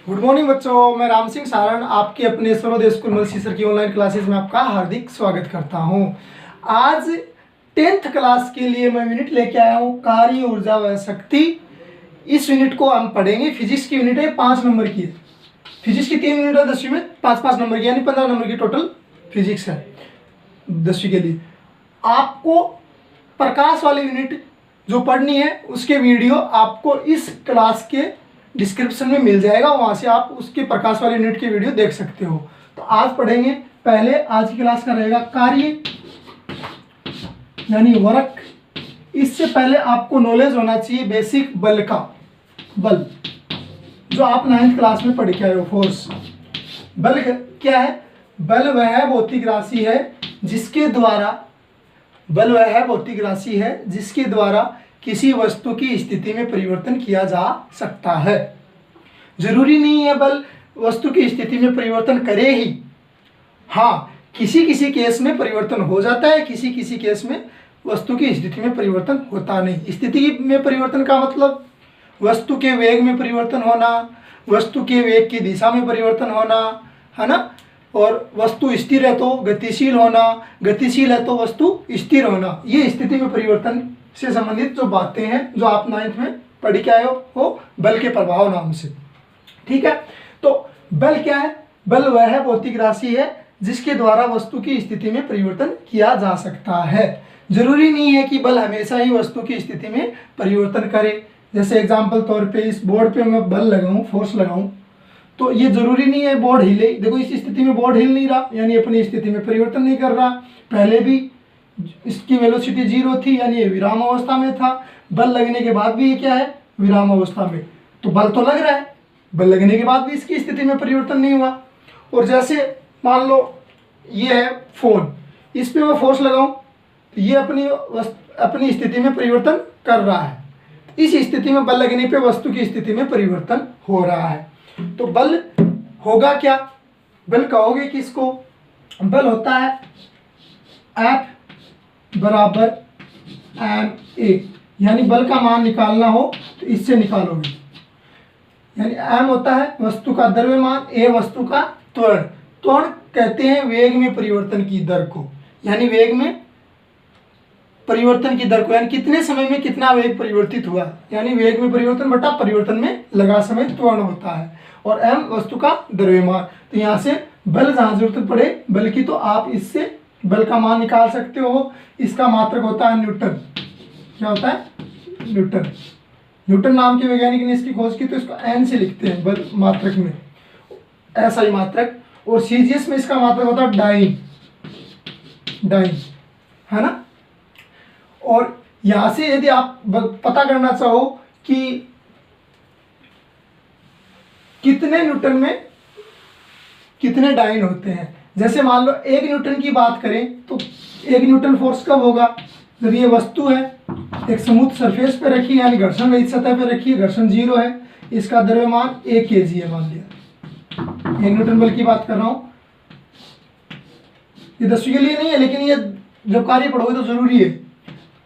Good morning बच्चों, मैं राम सिंह सारण आपके अपने सर्वोदय स्कूल मलसी सर की ऑनलाइन क्लासेस में आपका हार्दिक स्वागत करता हूं। आज 10th क्लास के लिए मैं यूनिट लेके आया हूं, कार्य ऊर्जा व शक्ति। इस यूनिट को हम पढ़ेंगे। फिजिक्स की यूनिट है, 5 नंबर की है। फिजिक्स की 3 यूनिट है 10वीं में, 5-5 नंबर की, यानी 15 नंबर की टोटल फिजिक्स है 10वीं के लिए। आपको प्रकाश वाली यूनिट जो पढ़नी है उसके वीडियो आपको इस क्लास के डिस्क्रिप्शन में मिल जाएगा, वहां से आप उसके प्रकाश वाली यूनिट के वीडियो देख सकते हो। तो आज पढ़ेंगे, पहले आज की क्लास का रहेगा कार्य यानी वर्क। इससे पहले आपको नॉलेज होना चाहिए बेसिक बल का। बल जो आप 9th क्लास में पढ़ के आए हो, फोर्स। बल क्या है? बल वह भौतिक राशि है जिसके द्वारा किसी वस्तु की स्थिति में परिवर्तन किया जा सकता है। जरूरी नहीं है बल वस्तु की स्थिति में परिवर्तन करे ही। हाँ, किसी किसी केस में परिवर्तन हो जाता है, किसी किसी केस में वस्तु की स्थिति में परिवर्तन होता नहीं। स्थिति में परिवर्तन का मतलब वस्तु के वेग में परिवर्तन होना, वस्तु के वेग की दिशा में परिवर्तन होना, है ना। और वस्तु स्थिर है तो गतिशील होना, गतिशील है तो वस्तु स्थिर होना। ये स्थिति में परिवर्तन से संबंधित जो बातें हैं जो आप 9th में पढ़ के आए हो बल के प्रभाव नाम से। ठीक है, तो बल क्या है? बल वह भौतिक राशि है जिसके द्वारा वस्तु की स्थिति में परिवर्तन किया जा सकता है। जरूरी नहीं है कि बल हमेशा ही वस्तु की स्थिति में परिवर्तन करे। जैसे एग्जाम्पल तौर पे इस बोर्ड पे मैं बल लगाऊं, फोर्स लगाऊं, तो ये जरूरी नहीं है बोर्ड हिले। देखो इस स्थिति में बोर्ड हिल नहीं रहा, यानी अपनी स्थिति में परिवर्तन नहीं कर रहा। पहले भी इसकी वेलोसिटी 0 थी, यानी ये विराम अवस्था में था। बल लगने के बाद भी ये क्या है? विराम अवस्था में। तो बल तो लग रहा है, बल लगने के बाद भी इसकी स्थिति में परिवर्तन नहीं हुआ। और जैसे मान लो ये है फोन, इस पे मैं फोर्स लगाऊं तो ये अपनी स्थिति में परिवर्तन कर रहा है। इस स्थिति में बल लगने पे वस्तु की स्थिति में परिवर्तन हो रहा है। तो बल होगा क्या? बल कहोगे किसको? बल होता है F बराबर ma, यानी बल का मान निकालना हो तो इससे निकालोगे। यानी m होता है वस्तु का द्रव्यमान, a वस्तु का त्वरण। त्वरण कहते हैं वेग में परिवर्तन की दर को, यानी वेग में परिवर्तन की दर को, यानी कितने समय में कितना वेग परिवर्तित हुआ, यानी वेग में परिवर्तन बटा परिवर्तन में लगा समय त्वरण होता है। और m वस्तु का द्रव्यमान। तो यहाँ से बल जहाँ जरूरत पड़े बल की, तो आप इससे बल का मान निकाल सकते हो। इसका मात्रक होता है न्यूटन। क्या होता है? न्यूटन। न्यूटन नाम के वैज्ञानिक ने इसकी खोज की, तो इसको एन से लिखते हैं बल मात्रक में, ऐसा ही मात्रक। और सीजीएस में इसका मात्रक होता है डाइन, है ना। और यहां से यदि आप पता करना चाहो कि कितने न्यूटन में कितने डाइन होते हैं, जैसे मान लो 1 न्यूटन की बात करें तो 1 न्यूटन फोर्स कब होगा? जब ये वस्तु है एक स्मूथ सरफेस पे रखी, यानी घर्षण रहित सतह पे रखी है, घर्षण 0 है, इसका द्रव्यमान 1 kg है मान लिया। 1 न्यूटन बल की बात कर रहा हूँ, ये 10वीं के लिए नहीं है, लेकिन ये जब कार्य पढ़ोगे तो जरूरी है।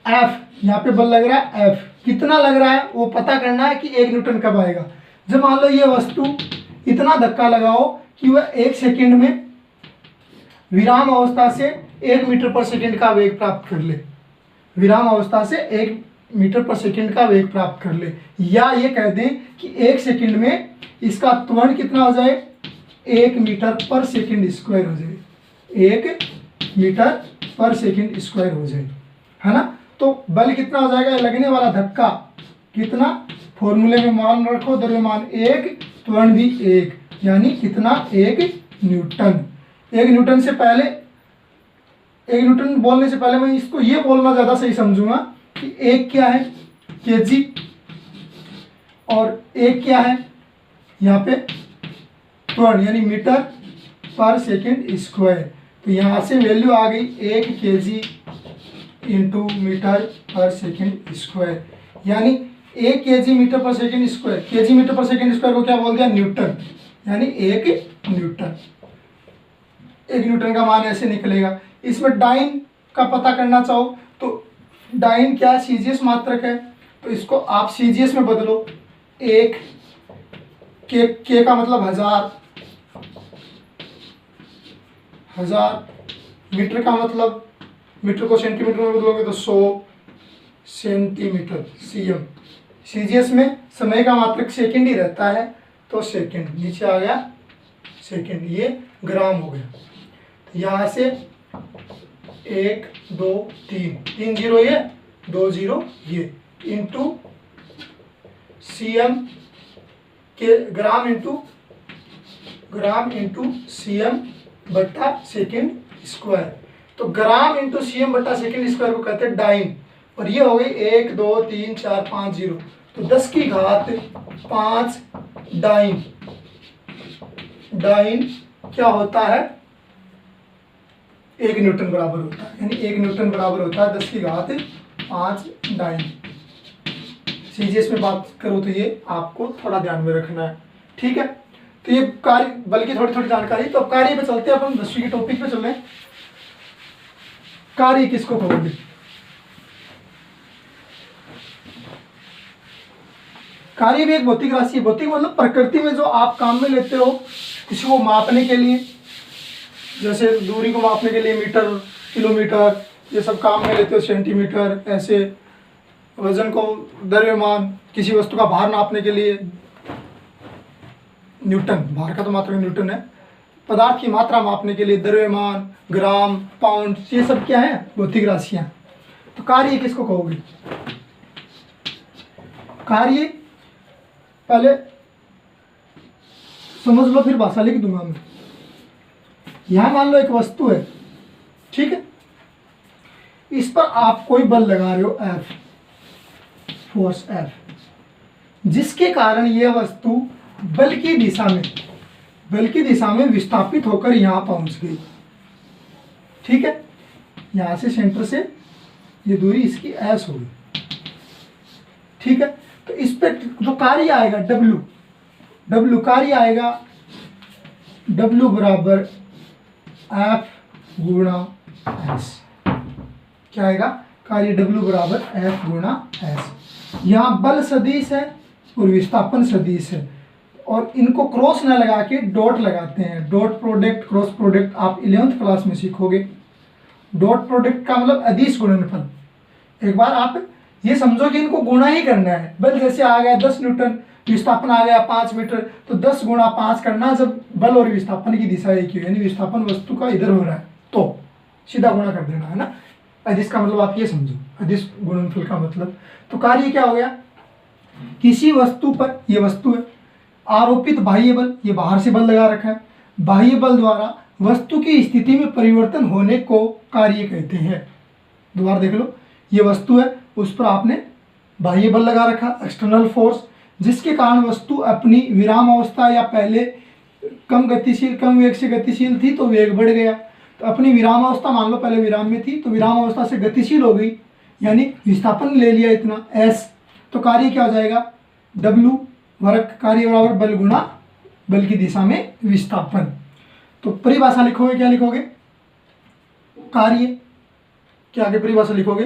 F, यहाँ पे बल लग रहा है F, कितना लग रहा है वो पता करना है कि 1 न्यूटन कब आएगा। जब मान लो ये वस्तु इतना धक्का लगाओ कि वह 1 सेकेंड में विराम अवस्था से 1 मीटर पर सेकेंड का वेग प्राप्त कर ले, विराम अवस्था से 1 मीटर पर सेकेंड का वेग प्राप्त कर ले, या ये कह दें कि 1 सेकेंड में इसका त्वरण कितना हो जाए? 1 मीटर पर सेकेंड स्क्वायर हो जाए, 1 मीटर पर सेकेंड स्क्वायर हो जाए, है ना। तो बल कितना हो जाएगा? लगने वाला धक्का कितना? फॉर्मूले में मान रखो, द्रव्यमान 1, त्वरण भी 1, यानी कितना? 1 न्यूटन। 1 न्यूटन से पहले, 1 न्यूटन बोलने से पहले मैं इसको ये बोलना ज़्यादा सही समझूंगा कि 1 क्या है? केजी। और 1 क्या है? यहाँ पे त्वरण, यानी मीटर पर सेकेंड स्क्वायर। तो यहाँ से वैल्यू आ गई 1 kg इंटू मीटर पर सेकेंड स्क्वायर, यानी 1 kg मीटर पर सेकेंड स्क्वायर। kg मीटर पर सेकेंड स्क्वायर को क्या बोल दिया? न्यूटन, यानी 1 न्यूटन। 1 न्यूटन का मान ऐसे निकलेगा। इसमें डाइन का पता करना चाहो तो डाइन क्या? सीजीएस मात्रक है, तो इसको आप सीजीएस में बदलो। 1 के का मतलब हजार, मीटर का मतलब, मीटर को सेंटीमीटर में बदलोगे तो 100 सेंटीमीटर, cm। सीजीएस में समय का मात्रक सेकंड ही रहता है, तो सेकंड नीचे आ गया सेकंड, ये ग्राम हो गया। यहाँ से 1 2 3 जीरो, ये 2 जीरो ये, इंटू cm के ग्राम इंटू cm बट्टा सेकेंड स्क्वायर। तो ग्राम इंटू cm बट्टा सेकेंड स्क्वायर को कहते हैं डाइन, और ये हो गई 1 2 3 4 5 जीरो, तो 10 की घात 5 डाइन। डाइन क्या होता है, 1 न्यूटन बराबर होता है, यानी 1 न्यूटन बराबर होता है 10 की घात 5 डाइन। सीजीएस में बात करो तो ये आपको थोड़ा ध्यान में रखना है, ठीक है। तो ये कार्य बल्कि थोड़ी थोड़ी जानकारी। तो अब कार्य पे चलते हैं, अपन 10वीं के टॉपिक पे चल रहे हैं। कार्य किसको कहोगे? कार्य भी एक भौतिक राशि है। भौतिक मतलब प्रकृति में जो आप काम में लेते हो, किसी को मापने के लिए, जैसे दूरी को मापने के लिए मीटर, किलोमीटर, ये सब काम में लेते हो, सेंटीमीटर, ऐसे वजन को, द्रव्यमान, किसी वस्तु का भार नापने के लिए न्यूटन, भार का तो मात्रक न्यूटन है, पदार्थ की मात्रा मापने के लिए द्रव्यमान, ग्राम, पाउंड, ये सब क्या है, भौतिक राशियां। तो कार्य किसको कहोगे? कार्य पहले समझ लो, फिर भाषा लिख दूंगा मैं। यहां मान लो एक वस्तु है, ठीक है, इस पर आप कोई बल लगा रहे हो, F, फोर्स F, जिसके कारण यह वस्तु बल की दिशा में विस्थापित होकर यहां पहुंच गई, ठीक है। यहां से सेंटर से ये दूरी इसकी S होगी, ठीक है। तो इस पे जो कार्य आएगा W कार्य आएगा, W बराबर F गुणा S। क्या आएगा? कार्य W बराबर F गुणा S। यहाँ बल सदिश है और विस्थापन सदिश है, और इनको क्रॉस न लगा के डॉट लगाते हैं। डॉट प्रोडक्ट, क्रॉस प्रोडक्ट आप 11th क्लास में सीखोगे। डॉट प्रोडक्ट का मतलब अदिश गुणनफल। एक बार आप ये समझो कि इनको गुणा ही करना है। बल जैसे आ गया 10 न्यूटन, विस्थापन आ गया 5 मीटर, तो 10 गुणा 5 करना, जब बल और विस्थापन की दिशा एक ही, यानी विस्थापन वस्तु का इधर हो रहा है तो सीधा गुणा कर देना, है ना। अदिश का मतलब आप ये समझो, अदिश गुणनफल का मतलब। तो कार्य क्या हो गया? किसी वस्तु पर, ये वस्तु है, आरोपित बाह्य बल, ये बाहर से बल लगा रखा है, बाह्य बल द्वारा वस्तु की स्थिति में परिवर्तन होने को कार्य कहते हैं। दोबारा देख लो, ये वस्तु है, उस पर आपने बाह्य बल लगा रखा, एक्सटर्नल फोर्स, जिसके कारण वस्तु अपनी विराम अवस्था, या पहले कम वेग से गतिशील थी तो वेग बढ़ गया, तो अपनी विराम अवस्था मान लो पहले विराम में थी, तो विराम अवस्था से गतिशील हो गई, यानी विस्थापन ले लिया इतना S। तो कार्य क्या हो जाएगा? W वर्ग कार्य बराबर बल गुणा बल की दिशा में विस्थापन। तो परिभाषा लिखोगे, क्या लिखोगे? कार्य क्या आगे परिभाषा लिखोगे?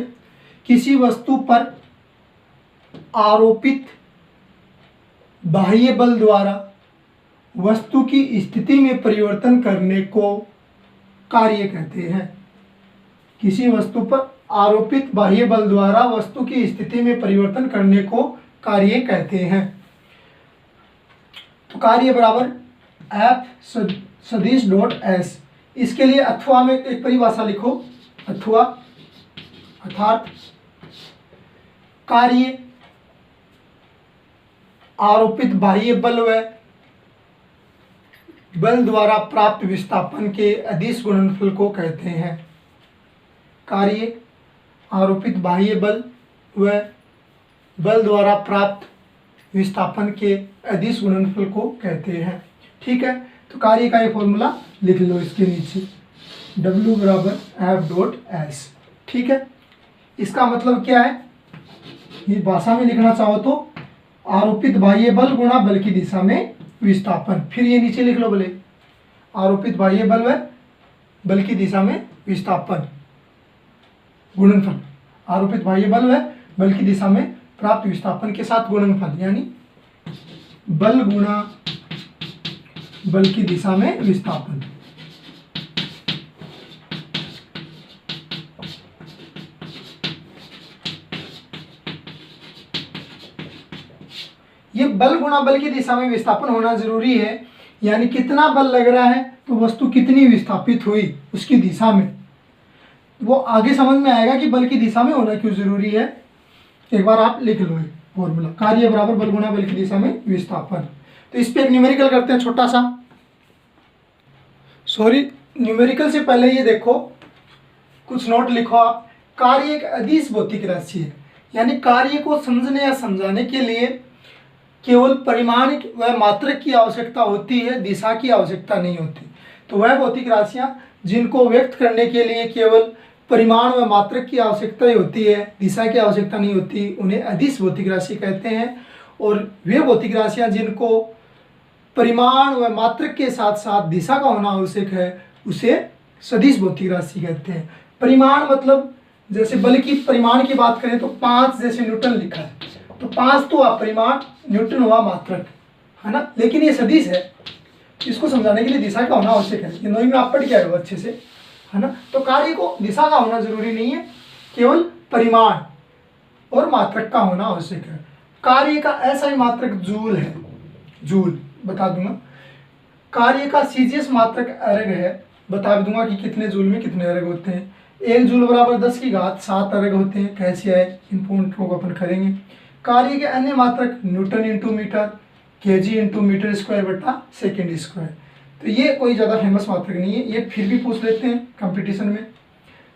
किसी वस्तु पर आरोपित बाह्य बल द्वारा वस्तु की स्थिति में परिवर्तन करने को कार्य कहते हैं। किसी वस्तु पर आरोपित बाह्य बल द्वारा वस्तु की स्थिति में परिवर्तन करने को कार्य कहते हैं। तो कार्य बराबर F सदिश डॉट S। इसके लिए अथवा में एक परिभाषा लिखो, अथवा अर्थात कार्य आरोपित बाह्य बल व बल द्वारा प्राप्त विस्थापन के अदिश गुणनफल को कहते हैं। कार्य आरोपित बाह्य बल व बल द्वारा प्राप्त विस्थापन के अदिश गुणनफल को कहते हैं, ठीक है। तो कार्य का ये फॉर्मूला लिख लो इसके नीचे, W बराबर F डॉट S, ठीक है। इसका मतलब क्या है? ये भाषा में लिखना चाहो तो आरोपित बाह्य बल गुणा बल की दिशा में विस्थापन, फिर ये नीचे लिख लो भले, आरोपित बाह्य बल व बल की दिशा में विस्थापन गुणनफल, आरोपित बाह्य बल व बल की दिशा में प्राप्त विस्थापन के साथ गुणनफल, यानी बल गुणा बल की दिशा में विस्थापन। ये बल गुणा बल की दिशा में विस्थापन होना जरूरी है, यानी कितना बल लग रहा है तो वस्तु कितनी विस्थापित हुई उसकी दिशा में। वो आगे समझ में आएगा कि बल की दिशा में होना क्यों जरूरी है। एक बार आप लिख लो फॉर्मूला, कार्य बराबर बल गुणा बल की दिशा में विस्थापन। तो इस पे एक न्यूमेरिकल करते हैं छोटा सा। सॉरी, न्यूमेरिकल से पहले ये देखो, कुछ नोट लिखो आप। कार्य एक अदिश भौतिक राशि है, यानी कार्य को समझने या समझाने के लिए केवल परिमाण व मात्रक की आवश्यकता होती है, दिशा की आवश्यकता नहीं होती। तो वह भौतिक राशियां जिनको व्यक्त करने के लिए केवल परिमाण व मात्रक की आवश्यकता ही होती है, दिशा की आवश्यकता नहीं होती, उन्हें अदिश भौतिक राशि कहते हैं। और वे भौतिक राशियां जिनको परिमाण व मात्रक के साथ साथ दिशा का होना आवश्यक है, उसे सदिश भौतिक राशि कहते हैं। परिमाण मतलब जैसे बल की परिमाण की बात करें तो 5 जैसे न्यूटन लिखा है, तो 5 तो परिमाण, न्यूटन हुआ मात्रक, है ना। लेकिन ये सदिश है, इसको समझाने के लिए दिशा का होना आवश्यक है। ये नौवीं में आप पढ़ के आए हो अच्छे से, है ना। तो कार्य को दिशा का होना जरूरी नहीं है, केवल परिमाण और मात्रक का होना आवश्यक है। कार्य का ऐसा ही मात्रक जूल है, जूल बता दूंगा। कार्य का सीजीएस मात्रक अर्ग है, बता भी दूंगा कि कितने जूल में कितने अर्ग होते हैं। 1 जूल बराबर 10⁻7 अर्ग होते हैं। कैसे आए, इन पॉइंटों को अपन करेंगे। कार्य के अन्य मात्रक newton into metre, KG into metre square बटा सेकेंड स्क्वायर। तो ये कोई ज़्यादा फेमस मात्रक नहीं है, ये फिर भी पूछ लेते हैं कंपटीशन में।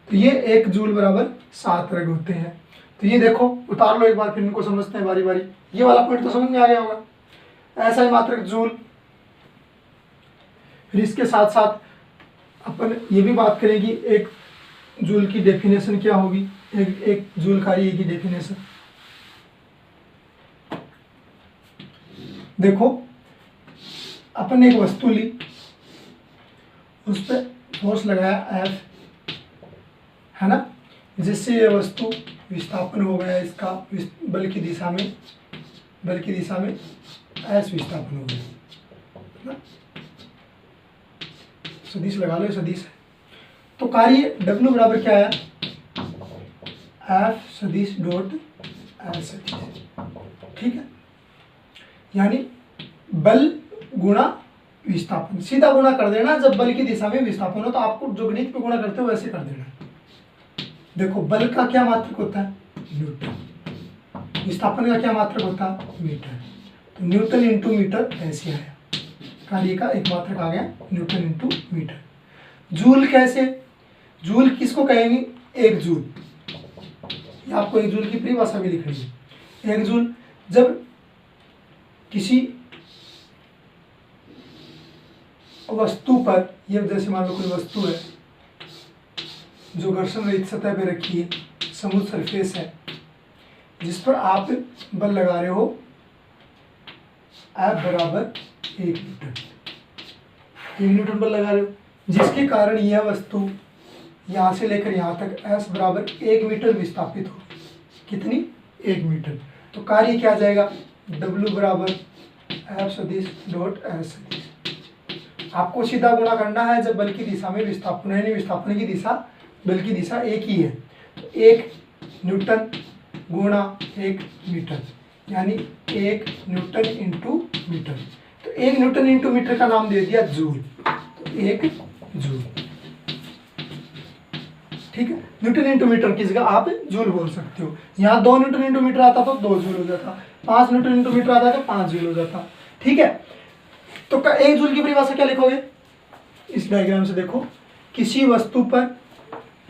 तो ये 1 जूल बराबर 7 अर्ग होते हैं। तो ये देखो, उतार लो एक बार, फिर इनको समझते हैं बारी बारी। ये वाला पॉइंट तो समझ में आ गया होगा, ऐसा ही मात्रक जूल। फिर इसके साथ साथ अपन ये भी बात करेंगे 1 जूल की डेफिनेशन क्या होगी, एक जूल कार्य की डेफिनेशन। देखो, अपन ने एक वस्तु ली, उस पर फोर्स लगाया F, है ना, जिससे ये वस्तु विस्थापन हो गया इसका बल की दिशा में S विस्थापन हो गया। सदिश लगा लो, सदिश है। तो कार्य W बराबर क्या आया, F सदिश डॉट L सदिश, ठीक है। यानी बल गुणा विस्थापन, सीधा गुणा कर देना। जब बल की दिशा में विस्थापन हो तो आपको जो गणित पे गुणा करते हो वैसे कर देना। देखो, बल का क्या मात्रक होता है, न्यूटन। विस्थापन का क्या मात्रक होता है, मीटर। तो न्यूटन इंटू मीटर ऐसे आया, कार्य का एक मात्रक आ गया न्यूटन इंटू मीटर। जूल कैसे, जूल किसको कहेंगे, 1 जूल। या आपको 1 जूल की परिभाषा भी लिखनी है। 1 जूल जब किसी वस्तु पर, ये जैसे मान लो कोई वस्तु है जो घर्षण रहित सतह पे रखी है, स्मूथ सरफेस है, जिस पर आप बल लगा रहे हो F बराबर 1 न्यूटन, 1 न्यूटन बल लगा रहे हो, जिसके कारण यह वस्तु यहाँ से लेकर यहाँ तक S बराबर 1 मीटर विस्थापित हो। कितनी, 1 मीटर। तो कार्य क्या आ जाएगा, W बराबर F सदिश डॉट S सदिश। आपको सीधा गुणा करना है जब बल की दिशा में विस्थापन है, नहीं विस्थापन की दिशा, बल की दिशा एक ही है। तो 1 न्यूटन गुणा 1 मीटर, यानी 1 न्यूटन इंटू मीटर। तो 1 न्यूटन इंटू मीटर का नाम दे दिया जूल, तो 1 जूल, ठीक है। न्यूटन इंटू मीटर की जगह आप जूल बोल सकते हो। यहाँ 2 न्यूटन इंटू मीटर आता तो 2 जूल हो जाता, 5 न्यूटन इंटू मीटर आता तो 5 जूल हो जाता, ठीक है। तो 1 जूल की परिभाषा क्या लिखोगे, इस डायग्राम से देखो। किसी वस्तु पर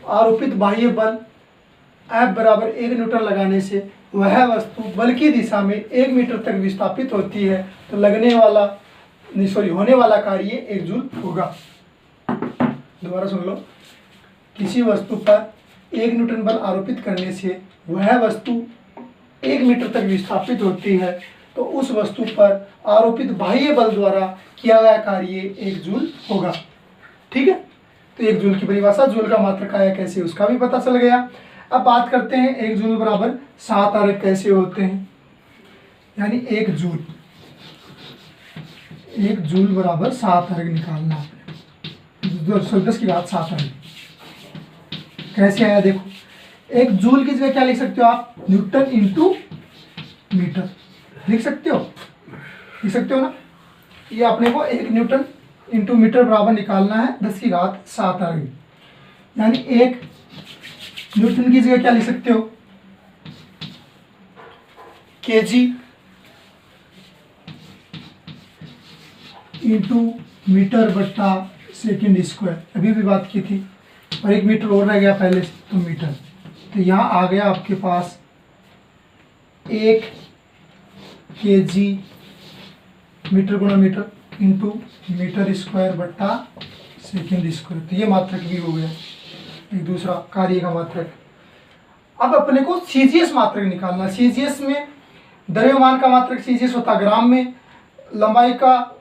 आरोपित बाह्य बल F बराबर 1 न्यूटन लगाने से वह वस्तु बल की दिशा में 1 मीटर तक विस्थापित होती है, तो होने वाला कार्य 1 जूल होगा। दोबारा सुन लो, किसी वस्तु पर 1 न्यूटन बल आरोपित करने से वह वस्तु 1 मीटर तक विस्थापित होती है, तो उस वस्तु पर आरोपित बाह्य बल द्वारा किया गया कार्य 1 जूल होगा, ठीक है। तो 1 जूल की परिभाषा, जूल का मात्रक आया कैसे उसका भी पता चल गया। अब बात करते हैं 1 जूल बराबर 7 अर्ग कैसे होते हैं। यानी 1 जूल 1 जूल बराबर 7 अर्ग निकालना आपने, 10 की घात 7 अर्ग। कैसे आया देखो, 1 जूल की जगह क्या लिख सकते हो आप, न्यूटन इंटू मीटर लिख सकते हो, ना। ये अपने को 1 न्यूटन इंटू मीटर बराबर निकालना है 10 की घात 7 अर्ग। यानी 1 न्यूटन की जगह क्या लिख सकते हो, केजी इंटू मीटर बट्टा सेकेंड स्क्वायर, अभी भी बात की थी, और 1 मीटर और रह गया पहले से, तो मीटर। तो यहाँ आ गया आपके पास 1 केजी मीटर गुणा मीटर इंटू मीटर स्क्वायर बट्टा सेकेंड स्क्वायर। तो ये मात्रक भी हो गया, एक दूसरा कार्य का मात्रक। अब अपने को सीजीएस मात्रक निकालना। सीजीएस में द्रव्यमान का मात्रक सीजीएस होता है ग्राम में, लंबाई का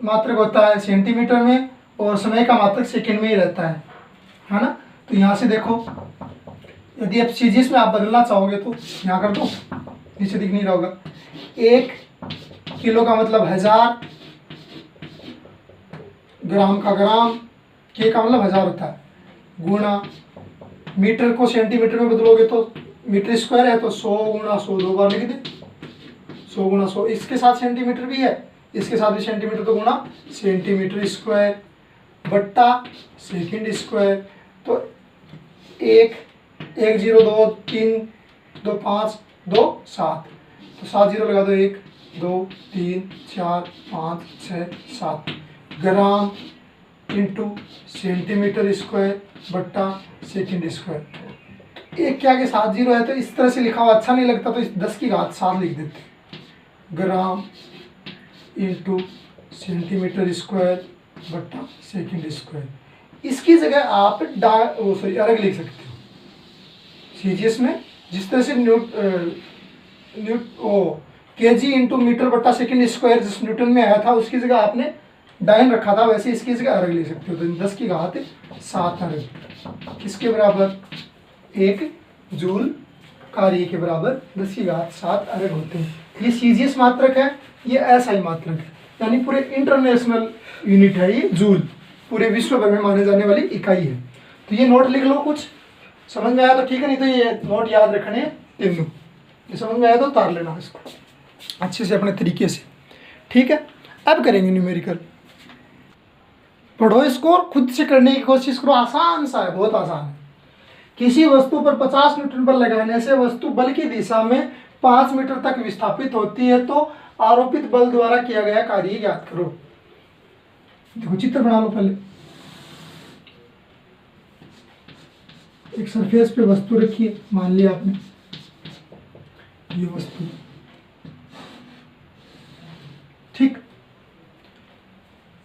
मात्रक होता है सेंटीमीटर में, और समय का मात्रक सेकंड में ही रहता है ना। तो यहाँ से देखो, यदि आप सीजीएस में आप बदलना चाहोगे तो यहाँ कर दो, नीचे दिख नहीं रहा होगा। 1 किलो का मतलब 1000, ग्राम का ग्राम, के का मतलब 1000 होता है, गुणा मीटर को सेंटीमीटर में बदलोगे तो मीटर स्क्वायर है, तो 100 गुणा 100 दो बार लिख दे, 100 गुणा 100। इसके साथ सेंटीमीटर भी है, इसके साथ भी सेंटीमीटर, तो गुणा सेंटीमीटर स्क्वायर बट्टा सेकेंड स्क्वायर। तो 1 1 0 2 3 2 5 2 7, तो 7 0 लगा दो, 1 2 3 4 5 6 7 ग्राम इंटू सेंटीमीटर स्क्वायर बट्टा सेकेंड स्क्वायर। एक के आगे 7 0 है, तो इस तरह से लिखा हुआ अच्छा नहीं लगता, तो इस 10 की घात 7 लिख देते, ग्राम इंटू सेंटीमीटर स्क्वायर बट्टा सेकेंड स्क्वायर। इसकी जगह आप अर्ग लिख सकते हो। सीजीएस में जिस तरह से केजी इंटू मीटर बट्टा सेकेंड स्क्वायर जिस न्यूटन में आया था, उसकी जगह आपने डायन रखा था, वैसे इसकी जगह अर्ग लिख सकते हो। तो 10 की घात 7 अर्ग किसके बराबर, 1 जूल कार्य के बराबर 10 की घात 7 अर्ग होते हैं। ये सीजीएस मात्रक है, ये एसआई मात्रक है, यानी पूरे इंटरनेशनल यूनिट है ये जूल, पूरे विश्व भर में माने जाने वाली इकाई है। तो ये नोट लिख लो, कुछ समझ में आया तो ठीक है, नहीं तो ये नोट याद रखने हैं तीनों। ये समझ में आया तो उतार लेना इसको अच्छे से अपने तरीके से, ठीक है। अब करेंगे न्यूमेरिकल। पढ़ो इसको और खुद से करने की कोशिश करो, आसान सा है, बहुत आसान है। किसी वस्तु पर 50 न्यूटन बल लगाने से वस्तु बल की दिशा में 5 मीटर तक विस्थापित होती है, तो आरोपित बल द्वारा किया गया कार्य ज्ञात करो। देखो चित्र बना लो पहले। एक सरफेस पे वस्तु रखी है, मान लिया आपने ये वस्तु, ठीक।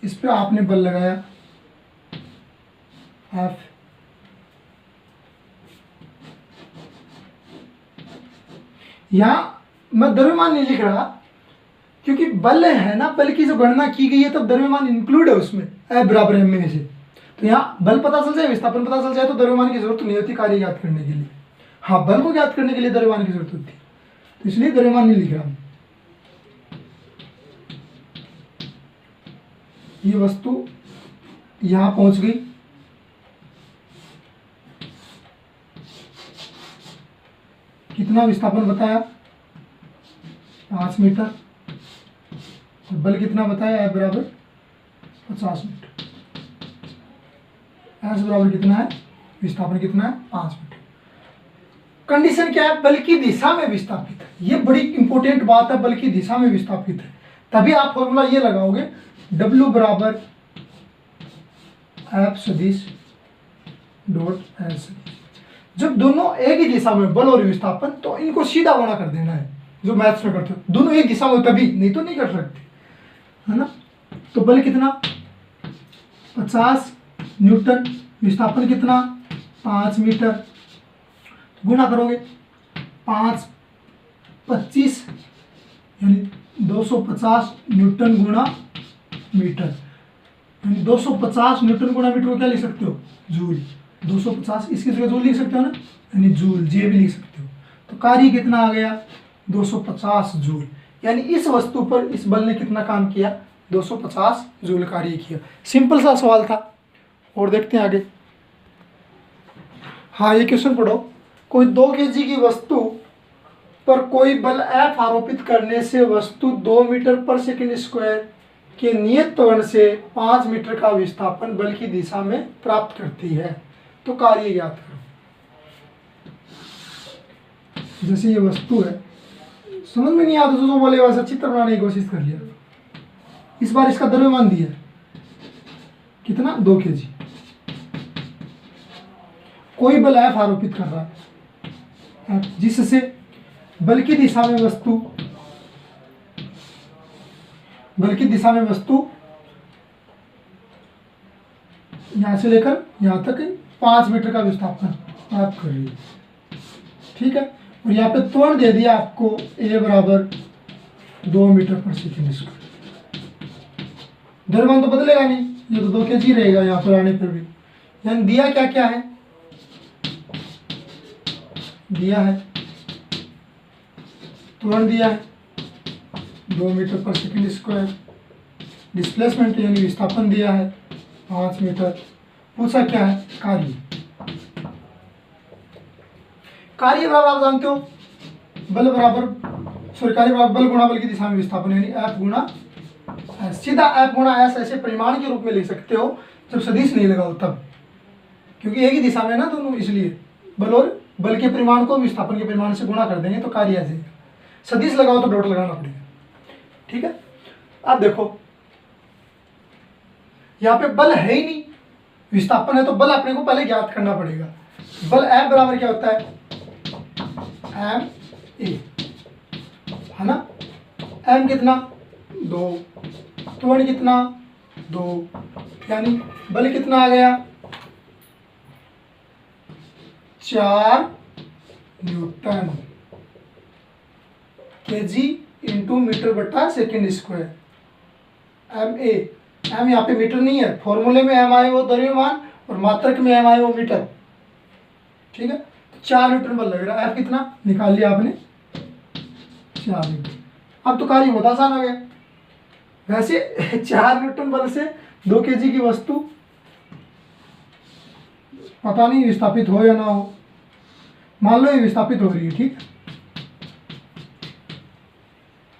इस पे आपने बल लगाया F, यहां मैं द्रव्यमान नहीं लिख रहा क्योंकि बल है ना, बल की जो गणना की गई है तब द्रव्यमान इंक्लूड है उसमें, F बराबर m में से। तो यहाँ बल पता चल जाए, विस्थापन पता चल जाए, तो द्रव्यमान की जरूरत नहीं होती कार्य ज्ञात करने के लिए। हाँ, बल को ज्ञात करने के लिए द्रव्यमान की जरूरत होती है, तो इसलिए द्रव्यमान नहीं लिख रहा। ये वस्तु यहां पहुंच गई, कितना विस्थापन बताया 5 मीटर, और बल कितना बताया F बराबर 50 मीटर। S बराबर कितना है, विस्थापन कितना है 5 मीटर। कंडीशन क्या है, बल की दिशा में विस्थापित है, ये बड़ी इंपॉर्टेंट बात है, बल की दिशा में विस्थापित है। तभी आप फॉर्मूला ये लगाओगे W बराबर F सदिश डॉट S सदिश। जब दोनों एक ही दिशा में बल और विस्थापन, तो इनको सीधा गुणा कर देना है, जो मैथ्स में करते हो, दोनों एक दिशा में, तभी, नहीं तो नहीं कर सकते, है ना। तो बल कितना 50 न्यूटन, विस्थापन कितना 5 मीटर, गुणा करोगे 5 25 यानी 250 न्यूटन गुणा मीटर, यानी 250 न्यूटन गुणा मीटर को क्या लिख सकते हो, जूल। 250 इसकी जगह जूल लिख सकते हो ना, यानी जूल, जे भी लिख सकते हो। तो कार्य कितना आ गया 250 जूल, यानी इस वस्तु पर इस बल ने कितना काम किया, 250 जूल कार्य किया। सिंपल सा सवाल था। और देखते हैं आगे। हाँ, ये क्वेश्चन पढ़ो। कोई 2 kg की वस्तु पर कोई बल F आरोपित करने से वस्तु 2 मीटर पर सेकंड स्क्वायर के नियत त्वरण से 5 मीटर का विस्थापन बल की दिशा में प्राप्त करती है, तो कार्य ज्ञात करो। जैसे ये वस्तु है, समझ में नहीं आता तो जो बोले वैसा चित्र बनाने की कोशिश कर लिया। इस बार इसका द्रव्यमान दिया कितना, 2 kg। कोई बल F आरोपित कर रहा है जिससे बल की दिशा में वस्तु यहां से लेकर यहां तक 5 मीटर का विस्थापन प्राप्त कर रही है। ठीक है, और यहाँ पे त्वरण दे दिया आपको A बराबर 2 मीटर पर सेकेंड स्क्वायर। द्रव्यमान तो बदलेगा नहीं, ये तो 2 kg रहेगा यहाँ पर आने पर भी। यानी दिया क्या क्या है, दिया है त्वरण दिया है 2 मीटर पर सेकेंड स्क्वायर, डिस्प्लेसमेंट यानी विस्थापन दिया है 5 मीटर। पूछा क्या है, कार्य। कार्य बराबर आप जानते हो, बल बराबर कार्य बराबर बल गुणा बल की दिशा में विस्थापन, यानी F गुणा S। सीधा F गुणा S ऐसे परिमाण के रूप में लिख सकते हो जब सदिश नहीं लगाओ तब, क्योंकि एक ही दिशा में ना दोनों, इसलिए बल और बल के परिमाण को विस्थापन के परिमाण से गुणा कर देंगे तो कार्य आ जाएगा। सदिश लगाओ तो डॉट लगाना पड़ेगा। ठीक है, अब देखो यहाँ पे बल है ही नहीं, विस्थापन है, तो बल अपने को पहले ज्ञात करना पड़ेगा। बल F बराबर क्या होता है, M A, है ना। M कितना, 2, त्वरण कितना, 2, यानी बल कितना आ गया, 4 न्यूटन kg इंटू मीटर बटा सेकेंड स्क्वायर। MA, M यहाँ पे मीटर नहीं है, फॉर्मूले में M आए वो द्रव्यमान और मात्रक में M आए वो मीटर। ठीक है, तो 4 न्यूटन बल लग रहा है। F कितना निकाल लिया आपने, 4 न्यूटन। अब तो कार्य बहुत आसान आ गया। वैसे 4 न्यूटन बल से 2 kg की वस्तु पता नहीं विस्थापित हो या ना हो, मान लो ये विस्थापित हो रही है। ठीक,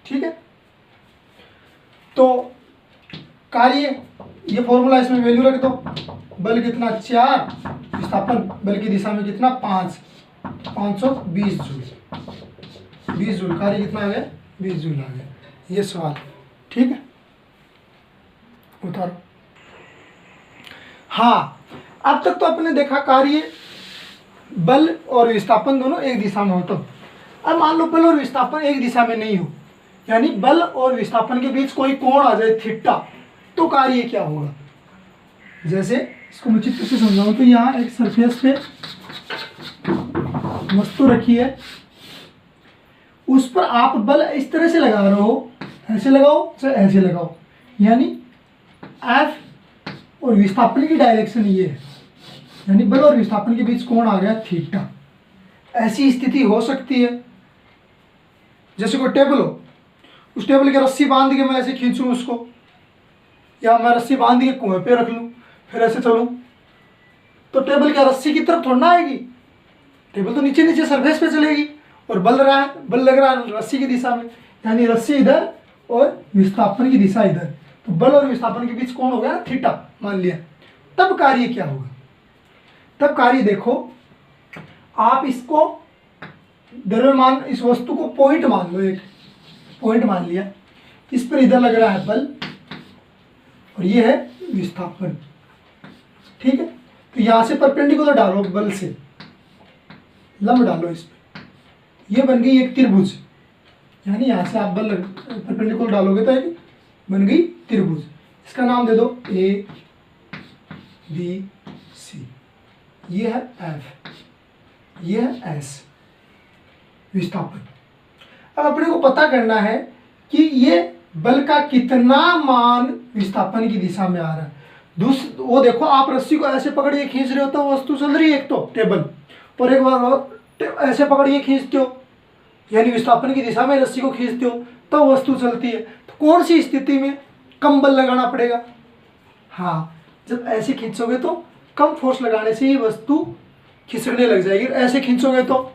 ठीक है, तो कार्य, ये फॉर्मूला इसमें वैल्यू रख दो। बल कितना, 4, विस्थापन बल की दिशा में कितना, 5, 520 जूल। 20 जूल कार्य कितना आ गया, 20 जूल आ गया। ये सवाल। ठीक है, उतारो। हाँ, अब तक तो आपने देखा कार्य, बल और विस्थापन दोनों एक दिशा में हो। तो अब मान लो बल और विस्थापन एक दिशा में नहीं हो, यानी बल और विस्थापन के बीच कोई कोण आ जाए थीटा, तो कार्य क्या होगा। जैसे इसको मैं चित्र से समझाऊं तो यहाँ एक सरफेस पे वस्तु रखी है, उस पर आप बल इस तरह से लगा रहे हो, ऐसे लगाओ चाहे ऐसे लगाओ, यानी F और विस्थापन की डायरेक्शन ये है, यानी बल और विस्थापन के बीच कोण आ गया थीटा। ऐसी स्थिति हो सकती है जैसे कोई टेबल हो, उस टेबल की रस्सी बांध के मैं ऐसे खींचूं उसको, या मैं रस्सी बांध के कुएं पे रख लूं फिर ऐसे चलूं, तो टेबल क्या रस्सी की तरफ थोड़ा ना आएगी, टेबल तो नीचे नीचे सरफेस पे चलेगी, और बल रहा है, बल लग रहा है रस्सी की दिशा में, यानी रस्सी इधर और विस्थापन की दिशा इधर, तो बल और विस्थापन के बीच कौन हो गया, थीटा मान लिया। तब कार्य क्या होगा, तब कार्य देखो, आप इसको द्रव्यमान, इस वस्तु को पॉइंट मान लो, एक पॉइंट मान लिया, इस पर इधर लग रहा है बल और ये है विस्थापन। ठीक है, तो यहां से परपेंडिकुलर डालो, बल से लंब डालो इस पे, ये बन गई एक त्रिभुज, यानी यहां से आप बल परपेंडिकुलर डालोगे तो एक बन गई त्रिभुज। इसका नाम दे दो A B C, ये है F, ये है S, विस्थापन। अब अपने को पता करना है कि ये बल का कितना मान विस्थापन की दिशा में आ रहा है। वो देखो, आप रस्सी को ऐसे पकड़िए खींच रहे हो तो वस्तु चल रही है, एक तो टेबल, और एक बार ऐसे पकड़िए खींचते हो, यानी विस्थापन की दिशा में रस्सी को खींचते हो तो वस्तु चलती है। तो कौन सी स्थिति में कम बल लगाना पड़ेगा। हाँ, जब ऐसे खींचोगे तो कम फोर्स लगाने से ही वस्तु खिसकने लग जाएगी, ऐसे खींचोगे तो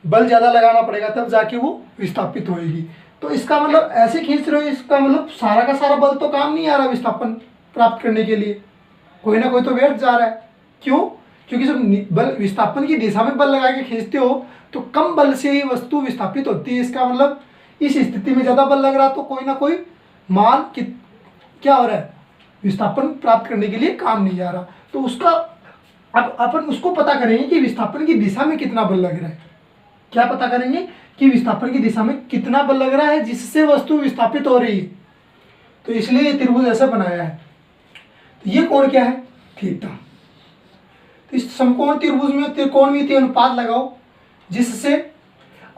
बल ज़्यादा लगाना पड़ेगा, तब जाके वो विस्थापित होएगी। तो इसका मतलब ऐसे खींच रहे हो, इसका मतलब सारा का सारा बल तो काम नहीं आ रहा विस्थापन प्राप्त करने के लिए, कोई ना कोई तो व्यर्थ जा रहा है। क्यों? क्योंकि जब बल विस्थापन की दिशा में बल लगा के खींचते हो तो कम बल से ही वस्तु विस्थापित होती है। इसका मतलब इस स्थिति में ज़्यादा बल लग रहा तो कोई ना कोई मान क्या हो रहा है, विस्थापन प्राप्त करने के लिए काम नहीं जा रहा। तो उसका अब अपन उसको पता करेंगे कि विस्थापन की दिशा में कितना बल लग रहा है। क्या पता करेंगे कि विस्थापन की दिशा में कितना बल लग रहा है जिससे वस्तु विस्थापित हो रही है। तो इसलिए ये त्रिभुज ऐसा बनाया है। तो ये कोण क्या है? थीटा। तो इस समकोण त्रिभुज में त्रिकोणमितीय अनुपात लगाओ जिससे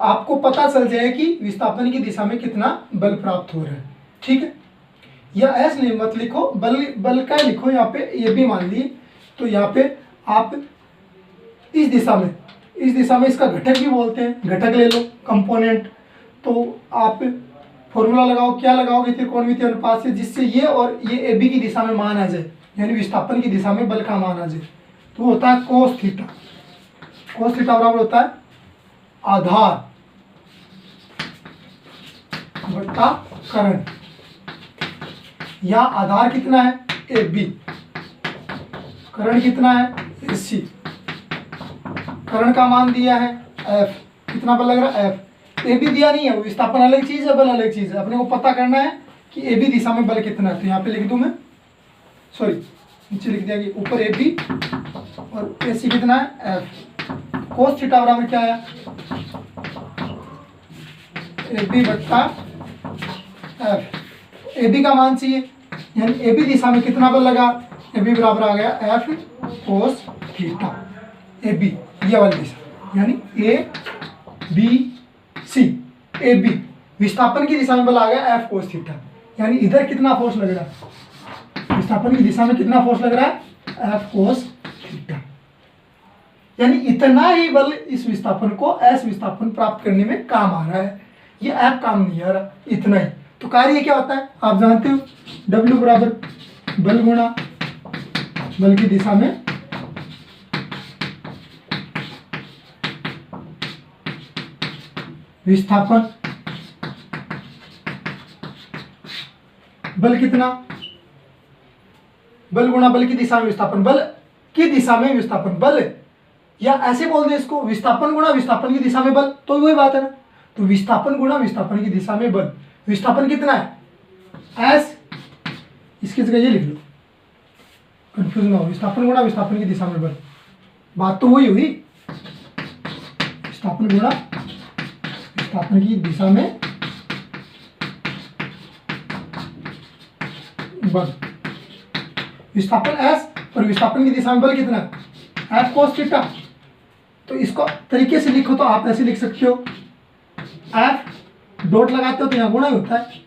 आपको पता चल जाए कि विस्थापन की दिशा में कितना बल प्राप्त हो रहा है। ठीक है, या ऐसे नहीं मत लिखो, बल का लिखो यहाँ पे, ये भी मान लिए। तो यहाँ पे आप इस दिशा में इसका घटक भी बोलते हैं, घटक ले लो, कंपोनेंट। तो आप फॉर्मूला लगाओ, क्या लगाओगे त्रिकोणमितीय अनुपात से, जिससे ये और ये ए बी की दिशा में मान आ जाए, यानी विस्थापन की दिशा में बल का मान आ जाए। तो होता है कोस थीटा। कोस थीटा बराबर होता है आधार बट्टा कर्ण। यहाँ आधार कितना है? A B. कर्ण कितना है? ए सी। कर्ण का मान दिया है एफ। कितना बल लग रहा है? एफ। ए बी दिया नहीं है, विस्थापन अलग चीज है, बल अलग चीज है। अपने को पता करना है कि ए बी दिशा में बल कितना है। तो यहाँ पे लिख दूं मैं, सॉरी नीचे लिख दिया कि ऊपर ए बी और ए सी कितना है? एफ। कोस थीटा बराबर क्या है? ए बी बट्टा एफ। ए बी का मान चाहिए, यानी ए बी दिशा में कितना बल लगा? ए बी बराबर आ गया F cos theta. A B ये वाली दिशा, यानी A B C. A B विस्थापन की दिशा में बल आ गया एफ कोस थीटा, यानी इधर कितना फोर्स लग रहा है? विस्थापन की दिशा में कितना फोर्स लग रहा है? F cos theta. यानी इतना ही बल इस विस्थापन को एस विस्थापन प्राप्त करने में काम आ रहा है। ये एफ काम नहीं आ रहा, इतना ही। तो कार्य क्या होता है आप जानते हो, W बराबर बल गुणा बल की दिशा में विस्थापन। बल कितना? बल गुणा बल की दिशा में विस्थापन। बल की दिशा में विस्थापन बल, या ऐसे बोल दे इसको, विस्थापन गुणा विस्थापन की दिशा में बल, तो वही बात है ना। तो विस्थापन गुणा विस्थापन की दिशा में बल। विस्थापन कितना है? एस। इसकी जगह ये लिख लो, कंफ्यूज ना हो। विस्थापन गुणा विस्थापन की दिशा में बल, बात तो वही हुई। विस्थापन गुणा विस्थापन की दिशा में बल। विस्थापन एस और विस्थापन की दिशा में बल कितना? F cos theta. तो इसको तरीके से लिखो तो आप ऐसे लिख सकते हो, एफ डॉट लगाते हो तो यहाँ गुणा ही होता है,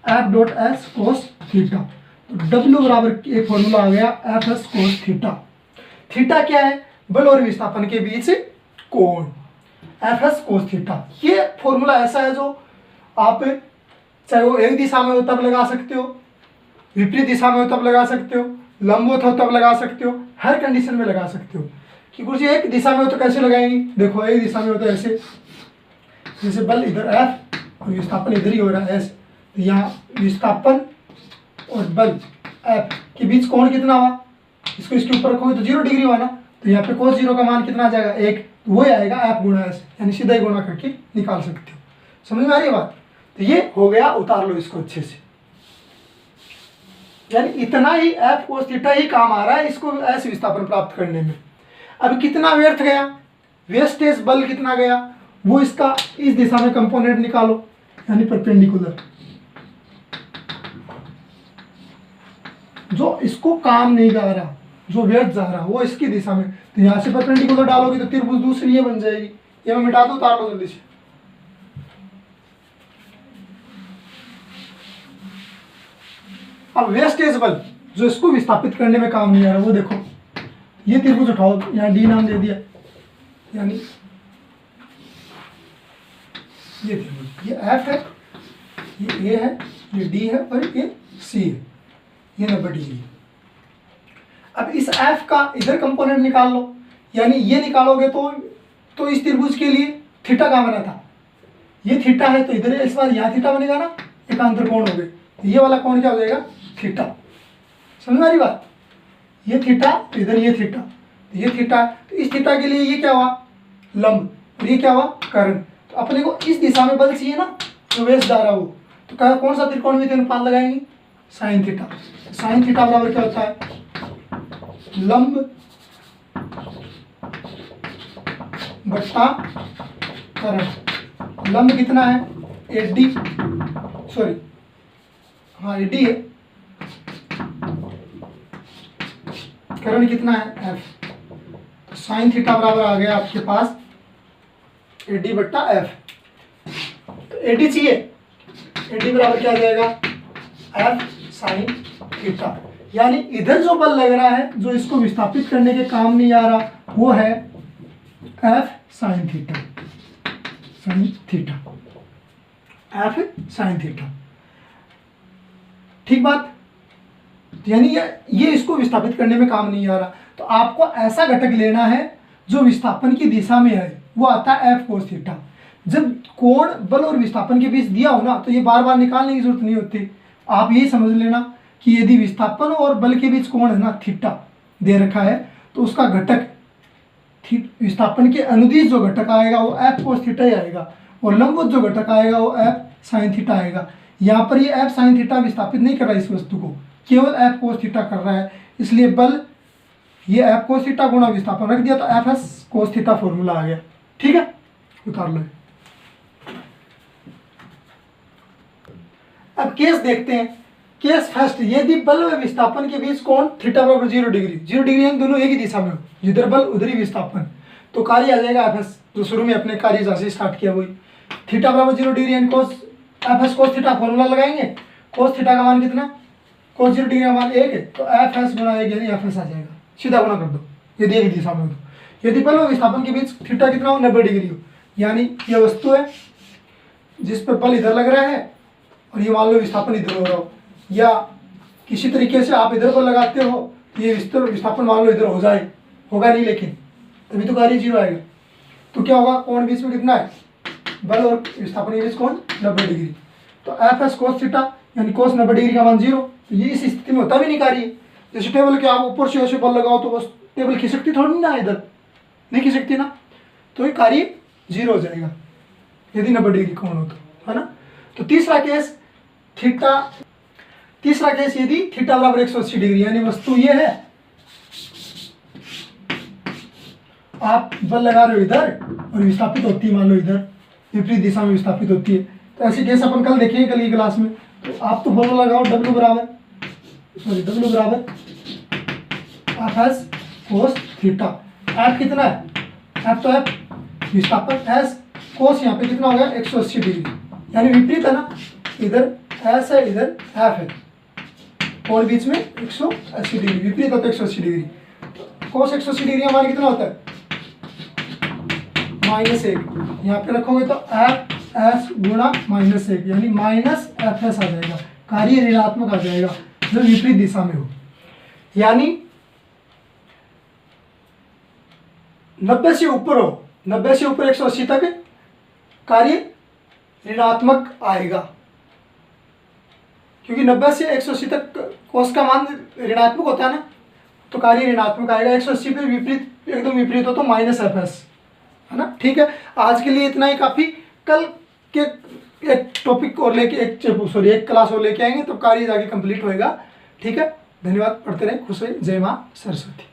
F dot S cos theta. तो डब्ल्यू बराबर एक फॉर्मूला आ गया F S cos theta. Theta क्या है? बल और विस्थापन के बीच कोण, एफ एस कोस थीटा। ये फॉर्मूला ऐसा है जो आप चाहे वो एक दिशा में हो तब लगा सकते हो, विपरीत दिशा में हो तब लगा सकते हो, लंबवत हो तब लगा सकते हो, हर कंडीशन में लगा सकते हो। कि कुछ एक दिशा में हो तो कैसे लगाएंगे? देखो एक दिशा में हो तो ऐसे, जैसे बल इधर एफ और विस्थापन इधर ही हो रहा है एस। तो यहाँ विस्थापन और बल एफ के बीच कोण कितना हुआ? इसको इसके ऊपर रखोगे तो 0 डिग्री हुआ ना। तो यहाँ पे कोस 0 का मान कितना आ जाएगा? 1। तो वो आएगा एफ गुणा एस, यानी सीधा ही गुणा करके निकाल सकते हो। समझ में आ रही है बात? तो ये हो गया, उतार लो इसको अच्छे से। यानी इतना ही एफ कोस थीटा ही काम आ रहा है इसको एस विस्थापन प्राप्त करने में। अब कितना व्यर्थ गया? वेस्टेज बल कितना गया? वो इसका इस दिशा में कंपोनेंट निकालो, यानी परपेंडिकुलर, जो इसको काम नहीं जा रहा, जो व्यर्थ जा रहा वो इसकी दिशा में। तो यहाँ से परपेंडिकुलर डालोगे तो त्रिभुज दूसरी ये बन जाएगी। ये मैं मिटा दूं, उतार लो जल्दी से। अब वेस्टेज बल जो इसको विस्थापित करने में काम नहीं आ रहा वो देखो, ये त्रिभुज उठाओ, यहाँ डी नाम दे दिया, यानी ये त्रिभुज, ये एफ है, ये ए है, ये डी है और ये सी है। ये 90 डिग्री। अब इस एफ का इधर कंपोनेंट निकाल लो, यानी ये निकालोगे तो इस त्रिभुज के लिए थीटा का बना था, ये थीटा है तो इधर इस बार यहाँ थीटा बनेगा ना, एकांतर कोण हो गए, तो ये वाला कोण क्या हो जाएगा, थीटा। समझ में आ रही बात, ये थीटा तो इधर ये थीटा, तो ये थीटा, तो इस थीटा के लिए ये क्या हुआ, लंब, और ये क्या हुआ, कर्ण। तो अपने को इस दिशा में बल चाहिए ना, जो वेस्ट जा रहा हो, तो कौन सा त्रिकोणमितीय अनुपात लगाएंगे, साइन थीटा। साइन थीटा बराबर क्या होता है, लंब बट्टा कर्ण। लंब कितना है, 80, सॉरी हाँ 80 है, कर्ण कितना है, एफ। तो साइन थीटा बराबर आ गया आपके पास 80 बट्टा एफ। तो 80 चाहिए, 80 बराबर क्या आ जाएगा, एफ साइन थीटा। यानी इधर जो बल लग रहा है, जो इसको विस्थापित करने के काम नहीं आ रहा, वो है F sine theta, sine theta, F sine theta. ठीक बात, यानी ये इसको विस्थापित करने में काम नहीं आ रहा, तो आपको ऐसा घटक लेना है जो विस्थापन की दिशा में है, वो आता है एफ कोस थीटा। जब कोण बल और विस्थापन के बीच दिया हो ना, तो ये बार बार निकालने की जरूरत नहीं होती। आप ये समझ लेना कि यदि विस्थापन और बल के बीच कोण है ना, थीटा दे रखा है, तो उसका घटक विस्थापन के अनुदिश जो घटक आएगा वो एफ कोस थीटा ही आएगा, और लंबवत जो घटक आएगा वो एफ साइन थीटा आएगा। यहाँ पर ये एफ साइन थीटा विस्थापित नहीं कर रहा है इस वस्तु को, केवल एफ कोस थीटा कर रहा है, इसलिए बल ये एफ कोस थीटा गुणा विस्थापन रख दिया, तो F S cos theta formula आ गया। ठीक है, उतार लो। अब केस देखते हैं। केस फर्स्ट, यदि बल व विस्थापन के बीच कोण थीटा बराबर 0 डिग्री, 0 डिग्री यानी दोनों एक ही दिशा में हो, जिधर बल उधर ही विस्थापन, तो कार्य आ जाएगा एफ एस, जो शुरू में अपने कार्य जैसे स्टार्ट किया वही। थीटा बराबर 0 डिग्री यानी cos F S cos theta formula लगाएंगे, कोस थीटा का मान कितना, कोस 0 डिग्री का मान 1 है, तो एफ एस गुणा 1 यानी एफ एस आ जाएगा, सीधा गुणा कर दो यदि एक दिशा में हो तो। यदि बल व विस्थापन के बीच थीटा कितना हो, 90 डिग्री हो, यानी यह वस्तु है जिस पर बल इधर लग रहा है और ये मान लो विस्थापन इधर हो रहा हो, या किसी तरीके से आप इधर बल लगाते हो, ये विस्थापन मान लो इधर हो जाए, होगा नहीं लेकिन तभी तो कार्य 0 आएगा। तो क्या होगा, कोण बीच में कितना है, बल और विस्थापन के बीच कोण 90 डिग्री, तो एफ एस कोस थीटा यानी कोस 90 डिग्री का मान 0। तो ये इस स्थिति में होता भी नहीं कार्य, जैसे टेबल के आप ऊपर से ऐसे बल लगाओ तो बस टेबल खिसकती थोड़ी ना, इधर नहीं खिसकती ना, तो ये कार्य 0 हो जाएगा यदि 90 डिग्री कोण हो तो, है ना। तो तीसरा केस यदि थीटा बराबर 180 डिग्री, यानी वस्तु ये है, आप बल लगा रहे हो इधर और विस्थापित होती है मान लो इधर, विपरीत दिशा में विस्थापित होती है, तो ऐसे केस अपन कल देखेंगे कल की क्लास में। तो आप तो फॉर्मूला लगाओ, W बराबर F S cos theta. F कितना है, एफ तो एफ विस्थापन, एस कोस यहाँ पे कितना हो गया 180 डिग्री, यानी विपरीत है ना, इधर एस है इधर एफ है, और बीच में 180 डिग्री, विपरीत होता है 180 डिग्री। तो कोस 180 डिग्री का मान कितना होता है, -1, यहाँ पे रखोगे तो एफ एस गुणा -1 यानी माइनस एफ एस आ जाएगा, कार्य ऋणात्मक आ जाएगा जो विपरीत दिशा में हो, यानी 90 से ऊपर हो, 90 से ऊपर 180 तक कार्य ऋणात्मक आएगा, क्योंकि 90 से 180 तक कोस का मान ऋणात्मक होता है ना, तो कार्य ऋणात्मक आएगा। 180 पे विपरीत, एकदम विपरीत हो तो -FS, है ना। ठीक है, आज के लिए इतना ही काफ़ी। कल के एक टॉपिक और लेके एक क्लास और लेके आएंगे, तो कार्य आगे कंप्लीट होएगा। ठीक है, धन्यवाद, पढ़ते रहें, खुश रहिए, जय माँ सरस्वती।